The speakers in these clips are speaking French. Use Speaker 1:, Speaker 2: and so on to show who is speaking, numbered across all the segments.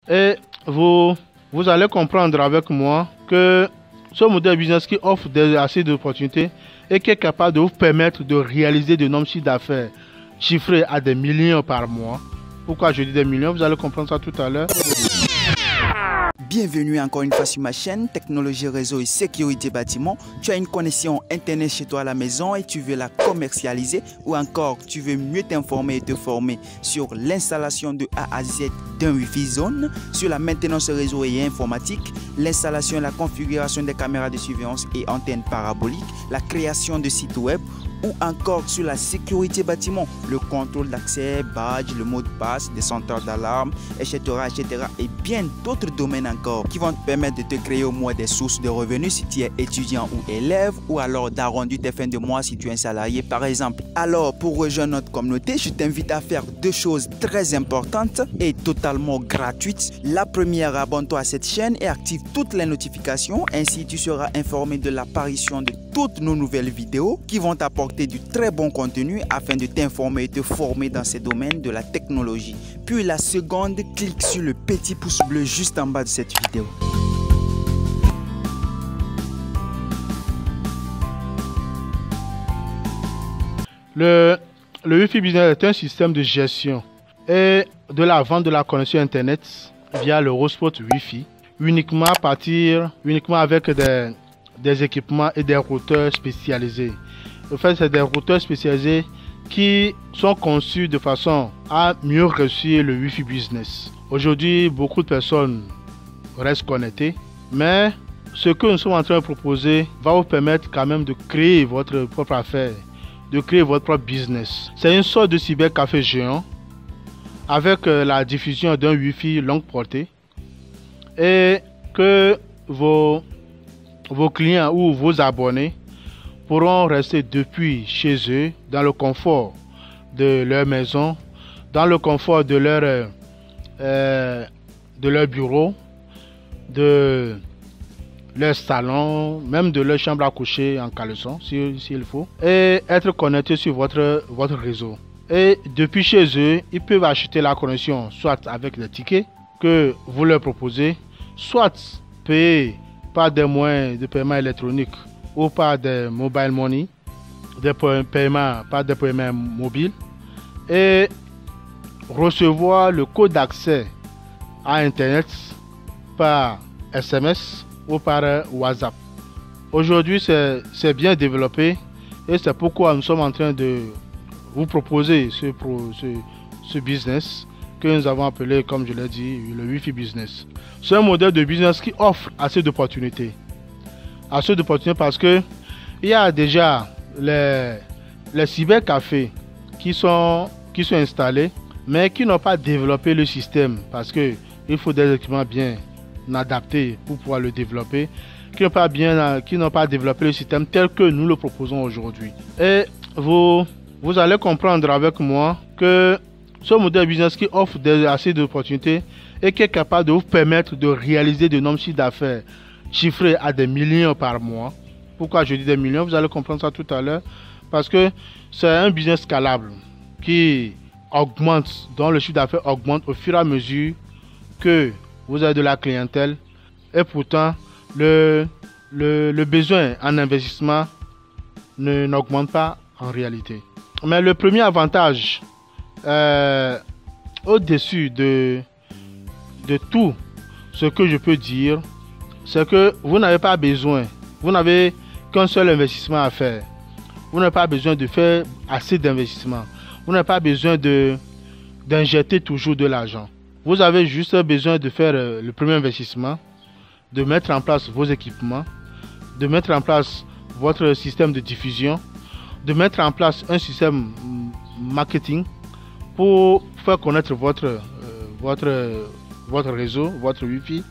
Speaker 1: Et vous allez comprendre avec moi que ce modèle business qui offre assez d'opportunités et qui est capable de vous permettre de réaliser de nombreux chiffres d'affaires chiffrés à des millions par mois. Pourquoi je dis des millions? Vous allez comprendre ça tout à l'heure.
Speaker 2: Bienvenue encore une fois sur ma chaîne Technologie Réseau et Sécurité Bâtiment. Tu as une connexion internet chez toi à la maison et tu veux la commercialiser, ou encore tu veux mieux t'informer et te former sur l'installation de A à Z d'un Wi-Fi zone, sur la maintenance réseau et informatique, l'installation et la configuration des caméras de surveillance et antennes paraboliques, la création de sites web, ou encore sur la sécurité bâtiment, le contrôle d'accès, badge, le mot de passe, des senteurs d'alarme, etc., et bien d'autres domaines encore qui vont te permettre de te créer au moins des sources de revenus si tu es étudiant ou élève, ou alors d'arrondir tes fins de mois si tu es un salarié par exemple. Alors pour rejoindre notre communauté, je t'invite à faire deux choses très importantes et totalement gratuites. La première, abonne-toi à cette chaîne et active toutes les notifications, ainsi tu seras informé de l'apparition de toutes nos nouvelles vidéos qui vont t'apporter du très bon contenu afin de t'informer et te former dans ces domaines de la technologie. Puis la seconde, clique sur le petit pouce bleu juste en bas de cette vidéo.
Speaker 1: Le Wi-Fi Business est un système de gestion et de la vente de la connexion Internet via le hotspot Wi-Fi, uniquement avec des équipements et des routeurs spécialisés. En fait, c'est des routeurs spécialisés qui sont conçus de façon à mieux réussir le Wi-Fi Business. Aujourd'hui, beaucoup de personnes restent connectées, mais ce que nous sommes en train de proposer va vous permettre quand même de créer votre propre affaire, de créer votre propre business. C'est une sorte de cybercafé géant avec la diffusion d'un Wi-Fi longue portée et que vos clients ou vos abonnés pourront rester depuis chez eux, dans le confort de leur maison, dans le confort de leur bureau, de leur salon, même de leur chambre à coucher en caleçon s'il faut, et être connectés sur votre réseau. Et depuis chez eux, ils peuvent acheter la connexion soit avec des tickets que vous leur proposez, soit payer par des moyens de paiement électronique ou par des mobile money, par des paiements mobiles, et recevoir le code d'accès à Internet par SMS ou par WhatsApp. Aujourd'hui, c'est bien développé et c'est pourquoi nous sommes en train de vous proposer ce business que nous avons appelé, comme je l'ai dit, le Wi-Fi Business. C'est un modèle de business qui offre assez d'opportunités. Parce que il y a déjà les cybercafés qui sont installés, mais qui n'ont pas développé le système, parce que il faut des équipements bien adaptés pour pouvoir le développer, qui n'ont pas développé le système tel que nous le proposons aujourd'hui. Et vous allez comprendre avec moi que ce modèle business qui offre assez d'opportunités et qui est capable de vous permettre de réaliser de nombreux chiffres d'affaires chiffrés à des millions par mois. Pourquoi je dis des millions? Vous allez comprendre ça tout à l'heure. Parce que c'est un business scalable qui augmente, dont le chiffre d'affaires augmente au fur et à mesure que vous avez de la clientèle. Et pourtant, le besoin en investissement n'augmente pas en réalité. Mais le premier avantage, au-dessus de tout ce que je peux dire, c'est que vous n'avez pas besoin, vous n'avez qu'un seul investissement à faire. Vous n'avez pas besoin de faire assez d'investissement. Vous n'avez pas besoin d'injecter toujours de l'argent. Vous avez juste besoin de faire le premier investissement, de mettre en place vos équipements, de mettre en place votre système de diffusion, de mettre en place un système marketing pour faire connaître votre réseau, votre Wi-Fi,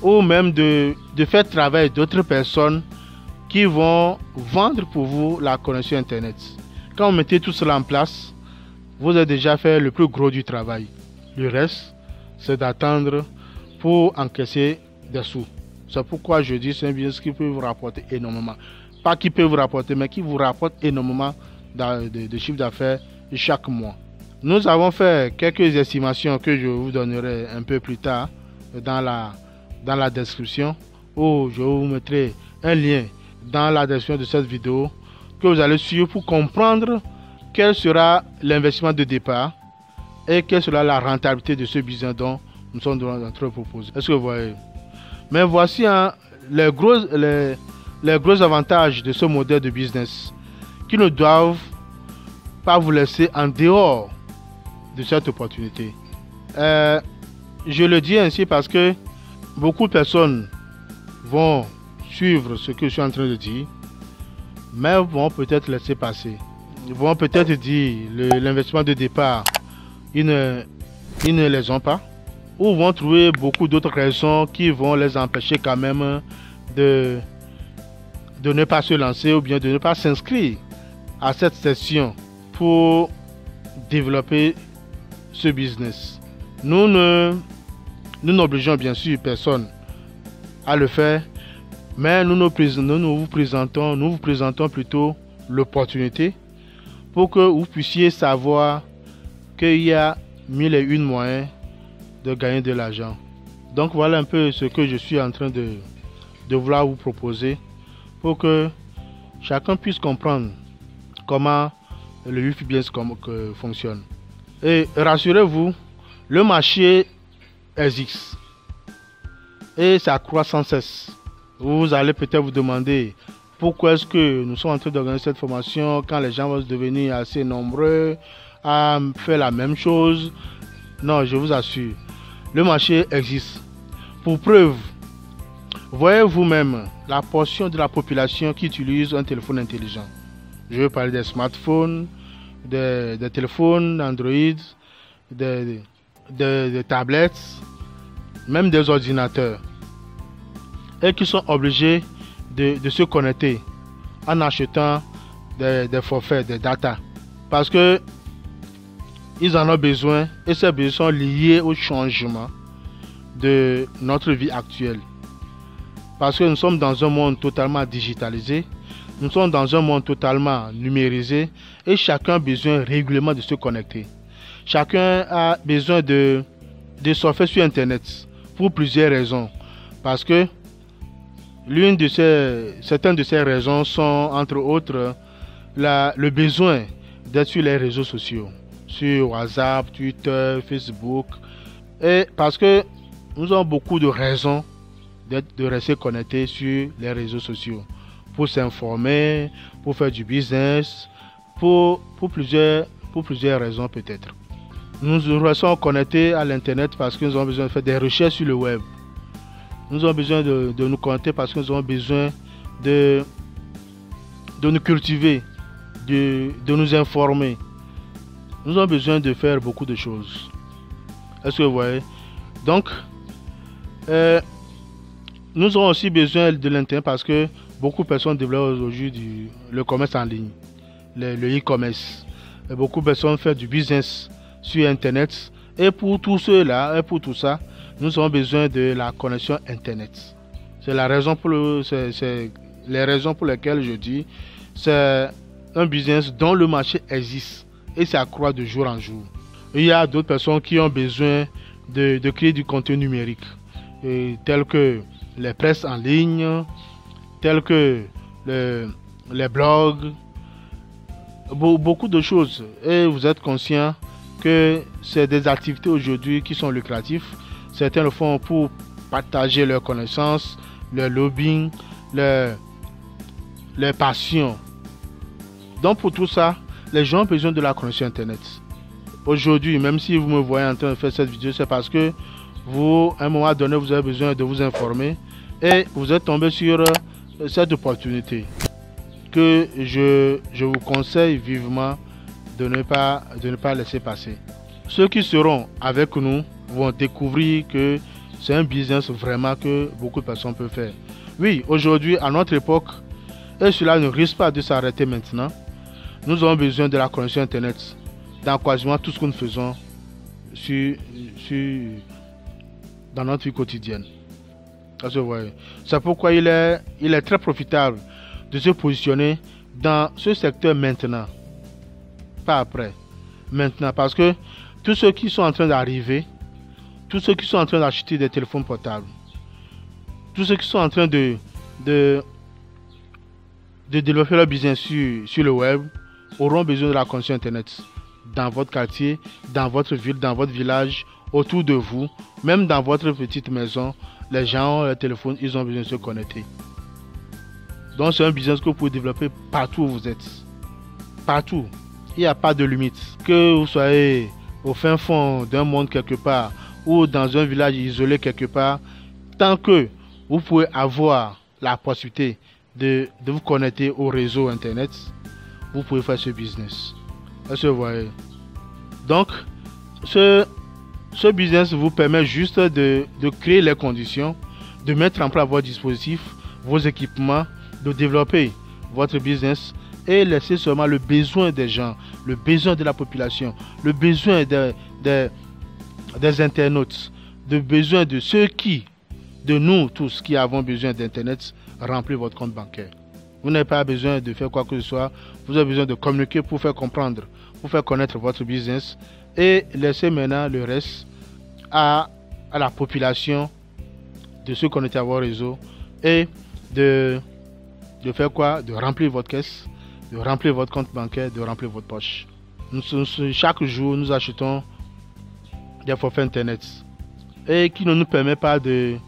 Speaker 1: ou même de faire travailler d'autres personnes qui vont vendre pour vous la connexion Internet. Quand vous mettez tout cela en place, vous avez déjà fait le plus gros du travail. Le reste, c'est d'attendre pour encaisser des sous. C'est pourquoi je dis que c'est un business qui peut vous rapporter énormément. Pas qui peut vous rapporter, mais qui vous rapporte énormément de chiffre d'affaires chaque mois. Nous avons fait quelques estimations que je vous donnerai un peu plus tard dans la description, ou je vous mettrai un lien dans la description de cette vidéo que vous allez suivre pour comprendre quel sera l'investissement de départ et quelle sera la rentabilité de ce business dont nous sommes en train de proposer. Est-ce que vous voyez? Mais voici les gros avantages de ce modèle de business qui ne doivent pas vous laisser en dehors de cette opportunité. Je le dis ainsi parce que beaucoup de personnes vont suivre ce que je suis en train de dire, mais vont peut-être laisser passer. Ils vont peut-être dire l'investissement de départ, ils ne les ont pas, ou vont trouver beaucoup d'autres raisons qui vont les empêcher quand même de ne pas se lancer ou bien de ne pas s'inscrire à cette session pour développer ce business. Nous n'obligeons bien sûr personne à le faire, mais nous vous présentons plutôt l'opportunité pour que vous puissiez savoir qu'il y a 1001 moyens de gagner de l'argent. Donc voilà un peu ce que je suis en train de vouloir vous proposer pour que chacun puisse comprendre comment le Wi-Fi business fonctionne. Et rassurez-vous, le marché existe et ça croît sans cesse. Vous allez peut-être vous demander pourquoi est-ce que nous sommes en train d'organiser cette formation quand les gens vont devenir assez nombreux à faire la même chose. Non, je vous assure, le marché existe. Pour preuve, voyez vous-même la portion de la population qui utilise un téléphone intelligent. Je veux parler des smartphones, des téléphones Android, des tablettes, même des ordinateurs, et qui sont obligés de se connecter en achetant des forfaits, des data, parce que ils en ont besoin et ces besoins sont liés au changement de notre vie actuelle. Parce que nous sommes dans un monde totalement digitalisé, nous sommes dans un monde totalement numérisé et chacun a besoin régulièrement de se connecter. Chacun a besoin de surfer sur Internet pour plusieurs raisons. Parce que certaines de ces raisons sont entre autres le besoin d'être sur les réseaux sociaux, sur WhatsApp, Twitter, Facebook, et parce que nous avons beaucoup de raisons de rester connectés sur les réseaux sociaux pour s'informer, pour faire du business, pour plusieurs raisons peut-être. Nous restons connectés à l'internet parce que nous avons besoin de faire des recherches sur le web. Nous avons besoin de nous connecter parce que nous avons besoin de nous cultiver, de nous informer. Nous avons besoin de faire beaucoup de choses. Est-ce que vous voyez? Donc, nous avons aussi besoin de l'internet parce que beaucoup de personnes développent aujourd'hui le commerce en ligne, le e-commerce. Beaucoup de personnes font du business sur internet. Et pour tout cela, et pour tout ça, nous avons besoin de la connexion internet. C'est les raisons pour lesquelles je dis c'est un business dont le marché existe et ça croît de jour en jour. Il y a d'autres personnes qui ont besoin de créer du contenu numérique, tel que les presses en ligne, tels que les blogs, beaucoup de choses. Et vous êtes conscient que c'est des activités aujourd'hui qui sont lucratives. Certains le font pour partager leurs connaissances, leur lobbying, les passions. Donc pour tout ça, les gens ont besoin de la connexion internet. Aujourd'hui, même si vous me voyez en train de faire cette vidéo, c'est parce que vous, à un moment donné, vous avez besoin de vous informer et vous êtes tombé sur cette opportunité que je vous conseille vivement de ne pas laisser passer. Ceux qui seront avec nous vont découvrir que c'est un business vraiment que beaucoup de personnes peuvent faire. Oui, aujourd'hui, à notre époque, et cela ne risque pas de s'arrêter maintenant, nous avons besoin de la connexion internet dans quasiment tout ce que nous faisons dans notre vie quotidienne. C'est pourquoi il est très profitable de se positionner dans ce secteur maintenant, pas après. Maintenant, parce que tous ceux qui sont en train d'arriver tous ceux qui sont en train d'acheter des téléphones portables, tous ceux qui sont en train de développer leur business sur le web auront besoin de la connexion Internet dans votre quartier, dans votre ville, dans votre village, autour de vous, même dans votre petite maison. Les gens ont le téléphone, ils ont besoin de se connecter. Donc c'est un business que vous pouvez développer partout où vous êtes. Partout. Il n'y a pas de limite. Que vous soyez au fin fond d'un monde quelque part ou dans un village isolé quelque part, tant que vous pouvez avoir la possibilité de vous connecter au réseau Internet, vous pouvez faire ce business. Est-ce que vous voyez? Donc, ce business vous permet juste de créer les conditions, de mettre en place vos dispositifs, vos équipements, de développer votre business et laisser seulement le besoin des gens, le besoin de la population, le besoin des internautes, le besoin de ceux de nous tous qui avons besoin d'Internet, remplir votre compte bancaire. Vous n'avez pas besoin de faire quoi que ce soit, vous avez besoin de communiquer pour faire comprendre, pour faire connaître votre business et laisser maintenant le reste à la population de se connecter à vos réseaux et de faire quoi? De remplir votre caisse, de remplir votre compte bancaire, de remplir votre poche. Chaque jour, nous achetons des forfaits Internet et qui ne nous permet pas de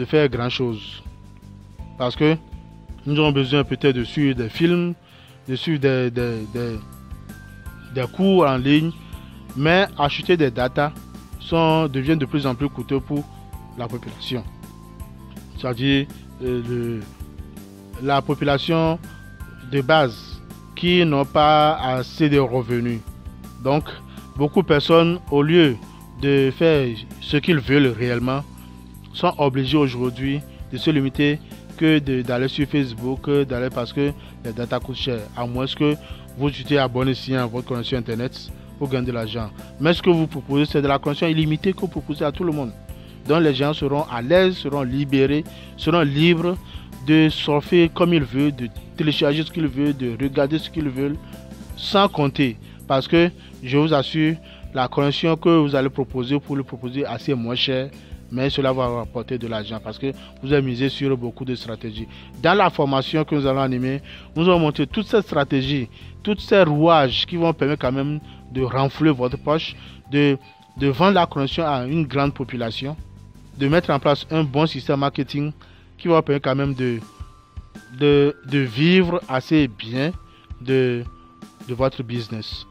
Speaker 1: faire grand chose. Parce que nous avons besoin peut-être de suivre des films, de suivre des cours en ligne, mais acheter des datas devient de plus en plus coûteux pour la population. C'est-à-dire la population de base qui n'ont pas assez de revenus. Donc, beaucoup de personnes, au lieu de faire ce qu'ils veulent réellement, sont obligés aujourd'hui de se limiter que d'aller sur Facebook, parce que les data coûtent cher, à moins que vous étiez abonné à votre connexion Internet pour gagner de l'argent. Mais ce que vous proposez, c'est de la connexion illimitée que vous proposez à tout le monde. Donc les gens seront à l'aise, seront libérés, seront libres de surfer comme ils veulent, de télécharger ce qu'ils veulent, de regarder ce qu'ils veulent, sans compter. Parce que je vous assure, la connexion que vous allez proposer, pour le proposer assez moins cher, mais cela va rapporter de l'argent parce que vous avez misé sur beaucoup de stratégies. Dans la formation que nous allons animer, nous allons montrer toutes ces stratégies, toutes ces rouages qui vont permettre quand même de renflouer votre poche, de vendre la connexion à une grande population, de mettre en place un bon système marketing qui va permettre quand même de vivre assez bien de votre business.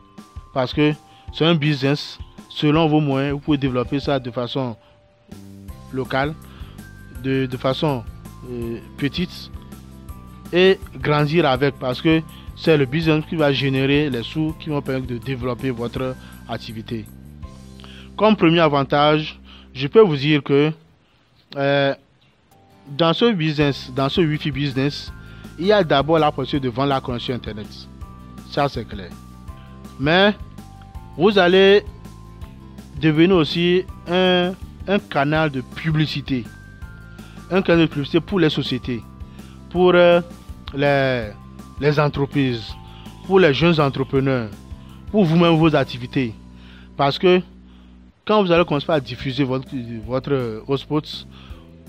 Speaker 1: Parce que c'est un business, selon vos moyens, vous pouvez développer ça de façon locale, de façon petite et grandir avec, parce que c'est le business qui va générer les sous qui vont permettre de développer votre activité. Comme premier avantage, je peux vous dire que dans ce business, dans ce Wi-Fi business, il y a d'abord la possibilité de vendre la connexion Internet. Ça, c'est clair. Mais vous allez devenir aussi un canal de publicité. Un canal de publicité pour les sociétés, pour les entreprises, pour les jeunes entrepreneurs, pour vous-même vos activités. Parce que quand vous allez commencer à diffuser votre hotspot,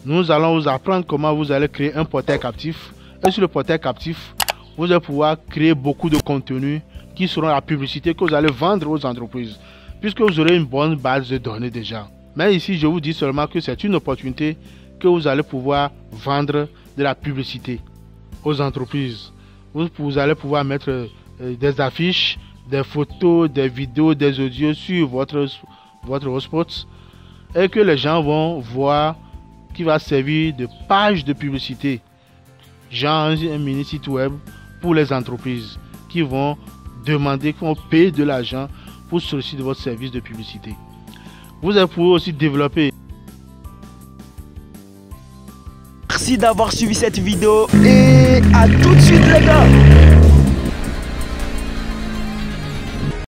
Speaker 1: nous allons vous apprendre comment vous allez créer un portail captif. Et sur le portail captif, vous allez pouvoir créer beaucoup de contenus qui seront la publicité que vous allez vendre aux entreprises, puisque vous aurez une bonne base de données déjà. Mais ici, je vous dis seulement que c'est une opportunité que vous allez pouvoir vendre de la publicité aux entreprises. Vous allez pouvoir mettre des affiches, des photos, des vidéos, des audios sur votre hotspot et que les gens vont voir, qui va servir de page de publicité, genre un mini site web pour les entreprises qui vont demander, qui vont payer de l'argent pour solliciter votre service de publicité. Vous allez pouvoir aussi développer.
Speaker 2: Merci d'avoir suivi cette vidéo et à tout de suite les gars.